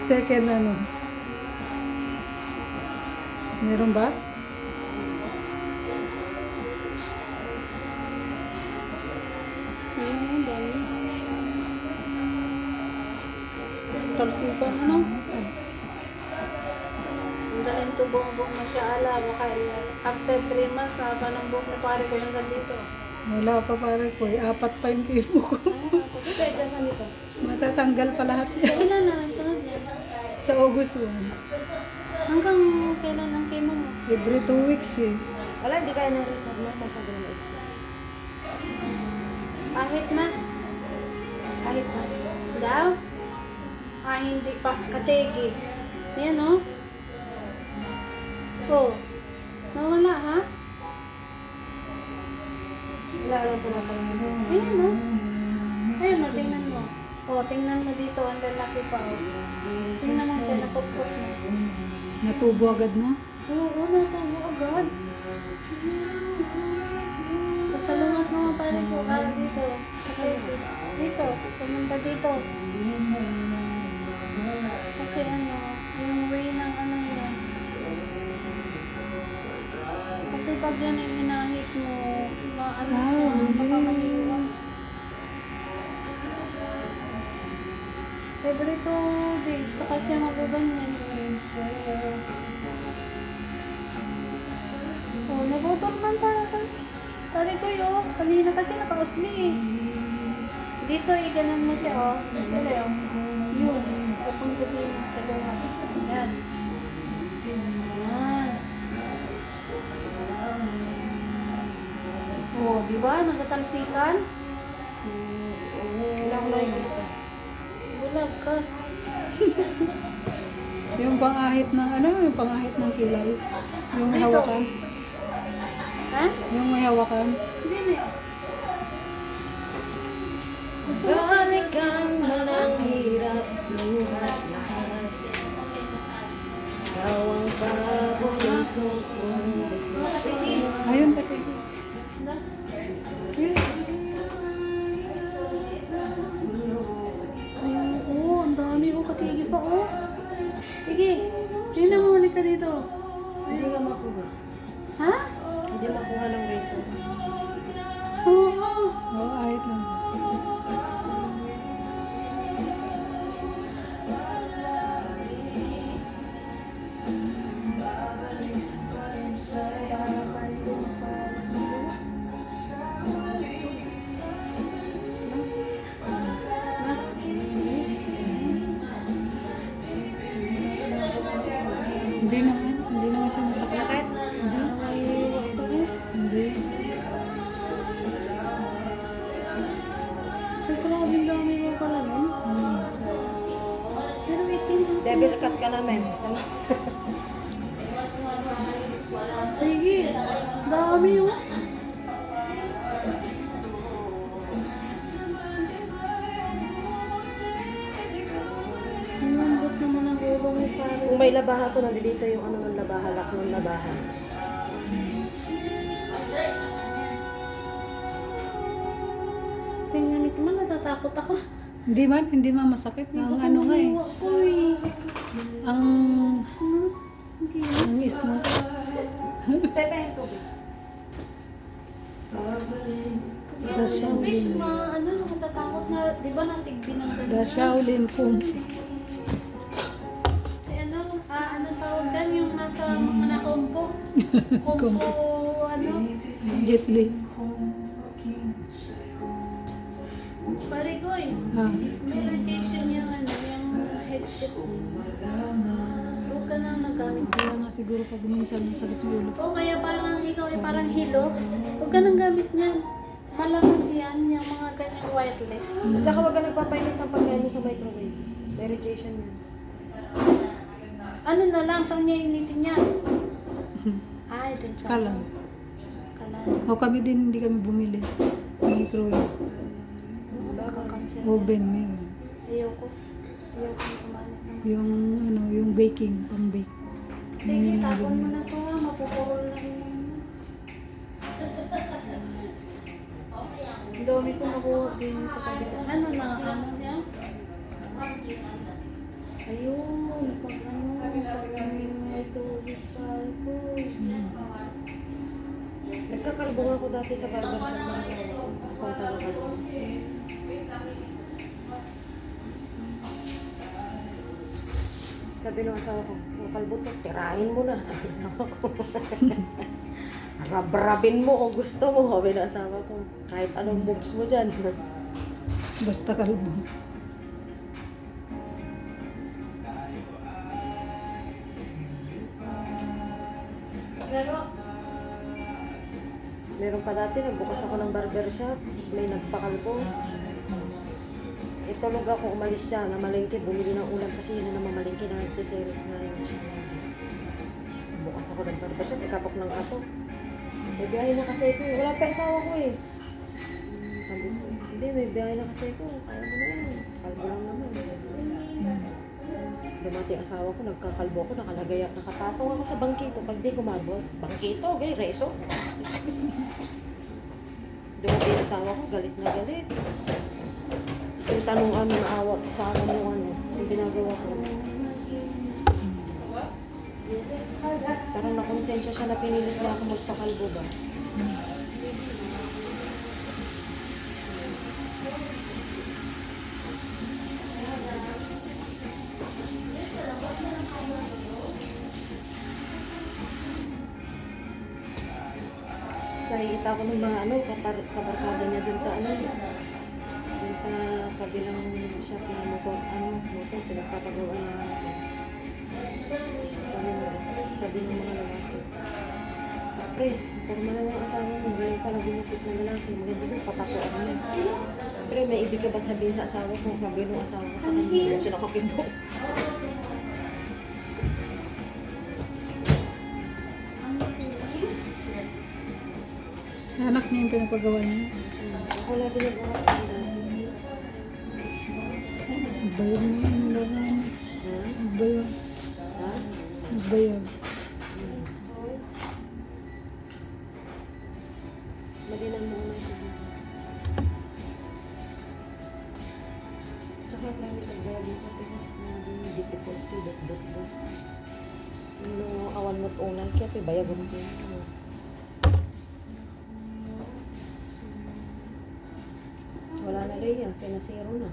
Second ano. Meron ba? Ayun, dami. Talsikan, ano? Ang dalhin to buong na siya ala. Baka after 3 months, haba ng buhok ni pare ko yung dito. Wala pa pare ko. 4 pa yung kibo ko. Kasi dyan nito. Matatanggal pa lahat yan. Kailan na? Sunod yan. Sa August 1. Hanggang kailan ang chemo mo? Every 2 weeks eh. Wala, hindi kaya na-reserve na kasi doon na-exit. Kahit na. Kahit na. Daw? Hindi pa. Kategi. Yan o. Oh. Nawala ha? Wala lang po napansin. Ayan o. Ayun o, tingnan mo. Oh, tingnan mo dito. Ang lalaki pa o. Tingnan mo siya napupot mo. Natubo agad no? Oo, natubo agad. Pasalungat mo pare ko. Dito. Kategi. Dito. Pumunta dito. Kasi ano, yung way ng ano yan. Kasi pag yan ay inahit mo, maano siya, baka maliwag. Every 2 days, saka siya magaganyan. Oh, nabutol man talaga. Tari ko yun, kanina kasi nakausli eh. Dito, iganan mo siya, oh. Dito lang. Yun. Papunta din sa lumat. Yan. Yan. Oh, di ba? Nagatalsikan? Wala ko nakikita. Bulag ka. Yung pangahit ng ano? Yung pangahit ng kilay. Yung may Dito. hawakan. Ha? Yung may hawakan. Hindi na. Balikan man ang hirap luhat lahat. Ikaw ang paborito kong desisyon. Ayun pati. Ayun, oh, ang dami oh, katigi pa oh. Sige, tingnan mo, ulit ka dito. Hindi nga makuha. Ha? Hindi makuha ng razor. Oo. Oh, Oo, ahit lang. Hindi naman siya masakit. Bakit? Hindi. Ay, grabe ang dami mo pala nun. Pero itin. Devil cut ka namin. Sama. Sige, dami oh. Ang lambot naman ang ulo mo pare. Kung may labaha to, nandito yung ano ng labaha, lak ng labaha. Tingnan ito man, natatakot ako. Hindi man masakit. Ang ano nga eh. Iwa ko eh. Ang Hindi. ang ismo. Tepe yung tubig. The Bis, Shaolin. ano, natatakot nga. Di ba natigbi ng The Shaolin Kung Fu. Si ano, ano tawag yan? Yung nasa mga kumpo. Kumpo, ano? Jet Li. Pare ko eh. Ah. May radiation yung ano, yung headset. Huwag ka nang nagamit. Kaya nga siguro pag minsan masakit yung ulo. O kaya parang ikaw ay parang hilo. Huwag ka nang gamit niyan. Malakas yan, yung mga ganyang wireless. At saka huwag ka nagpapainit ng pagkain mo sa microwave. May radiation yun. Ano na lang, saan niya initin yan? Ay, dun sa... Kalan. Kalan. O kami din, hindi kami bumili. Microwave. Nakakansel. Oven meron. Ayoko. Ayoko na kumalit ng... Yung ano, yung baking, pang-bake. Sige, tapon mo na to. Mapupurol na rin. Ang dami ko nakuha din sa kabila. Ano na, ano niya? Ayun, pag may tubig pa ako. Nagkakalbo nga ako dati sa barber shop ng asawa ko. Ako ang taga-kalbo. Sabi ng asawa ko, yung kalbo to, tirahin mo na. Sabi ng asawa ko. Rab-rabin mo kung gusto mo. Sabi ng asawa ko, kahit anong moves mo dyan. Basta kalbo. Pero, Meron pa dati, nagbukas ako ng barber shop. May nagpakalbo. Itulog ako, umalis siya, namalengke, bumili ng ulam kasi yun na namamalengke na nagsiseros na yun siya. Bukas ako ng barber shop, ikapok ng ato. May biyahe na kasi ko, wala pa asawa ko eh. Sabi ko, hindi, may biyahe na kasi ko, kaya mo na yan. Kalbo lang naman. Dumating asawa ko, nagkakalbo ako, nakalagay, nakapatong ako sa bangkito. Pag di kumabot, bangkito, gay, reso. Dumating asawa ko, galit na galit. Yung tanong na awat sa akin yung ginagawa ko. Parang nakonsensya siya na pinilit na ako magpakalbo ba. So, nakikita ko ng mga kabarkada niya dun sa dun sa kabilang shop na motor, pinagpapagawa na sabi ng mga lalaki. Pre, forma na yung asawa mo, ngayon pala binukit ng lalaki, maganda doon, patako ako na. Pre, may ibig ka ba sabihin sa asawa ko, sabi ng asawa ko sa kanya, hindi siya nakapindok. Anak niya yung pinapagawa niya. Ako lagi nag-uwak sa kanya. Bayad mo yung laban. Ha? Bayad. Ha? Bayad. Madilang mo na siya. Tsaka tayo nag-bayad mo pati na yung difficulty, dot. Yung awan mo't unay, kaya bayag mo ko yun. Wala na rin yan, pinasiro na.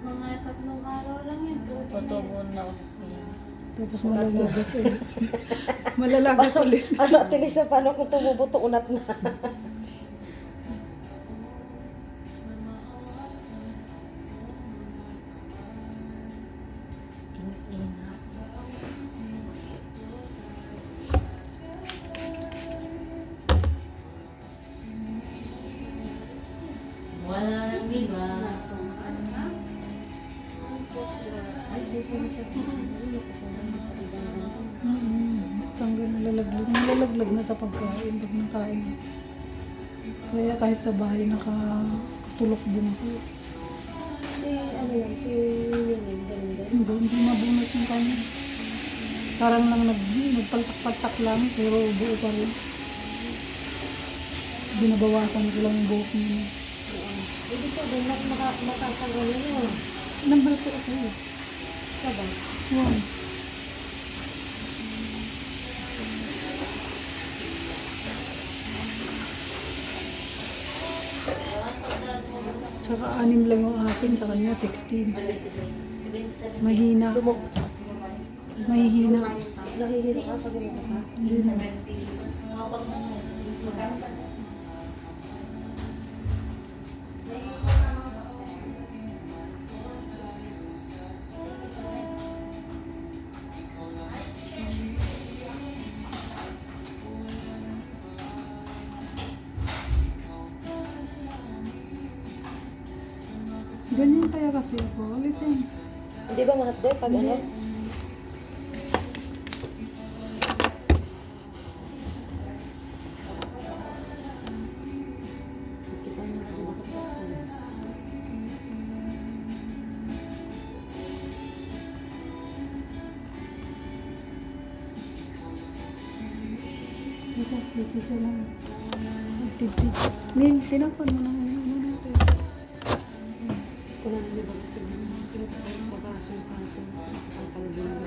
mga 3 araw lang yan. Tutugon na ulit. Tapos malalagas ulit. Malalagas ulit. Ano, tinisa paano kung tumubuto unat na? Wala nang iba. Ay, puso na siya. Tanggal nalalaglag. Nalalaglag na sa pagkain. Pag nakain. Kaya kahit sa bahay nakatulok din ako. Si, si Yungin, ganun. Hindi mabunot yung kanya. Parang lang nagpaltak-paltak lang, pero buo pa rin. Binabawasan ko lang yung buhok niya. Ibig sabihin, mas matasagal yun. Number 2 ako eh. Saba? Yan. Tsaka 6 lang yung akin, sa kanya 16. Mahina. Mahihina. Nahihiro ka pag ganito ka? Hindi na. Ganyan kaya kasi ako. Alisin. Hindi ba mahapde pag ano? Ito, dito siya lang. Nil, tinapon mo na ngayon. Wala na iba kasi pinagpapakasin pa ito ang pangbulo.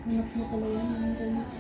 Hanap mo pala yan. Ang ganyan.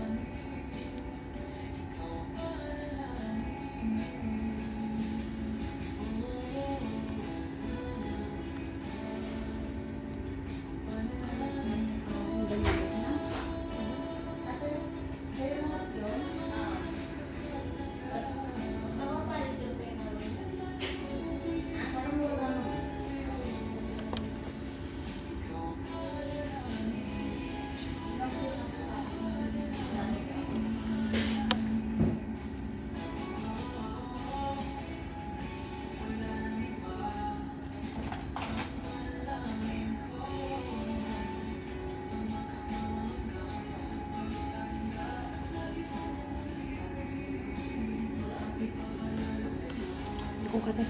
Kung kata.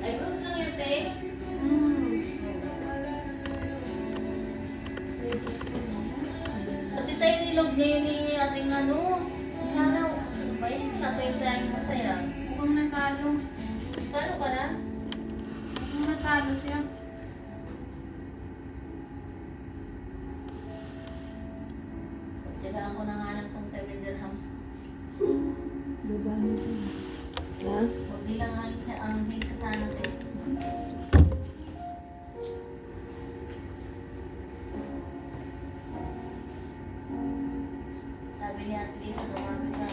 Ay, gusto lang yun, te. Pati tayo nilog ngayon ni ating ano. Sana, ano ba yun? Natin tayong masaya. Mukhang natalo. Paano ka na? Mukhang natalo siya. Pagtsagaan ko na nga lang tong 7 dirhams. Gagano ko. Ha? Huwag nilang ang hate ka sana, te. Sabi niya at least dumami ka.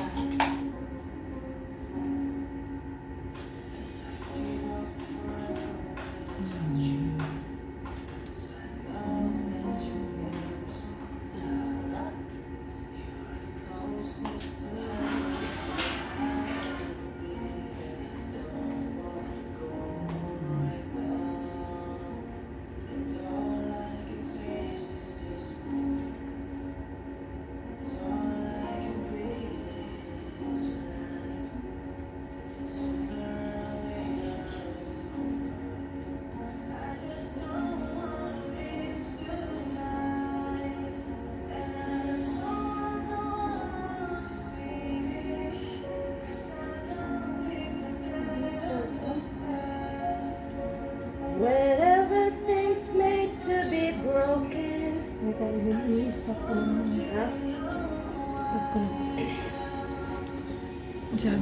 When everything's made to be broken. May kaibig i-stop ko lang. Ha? Stop ko lang. Masyado.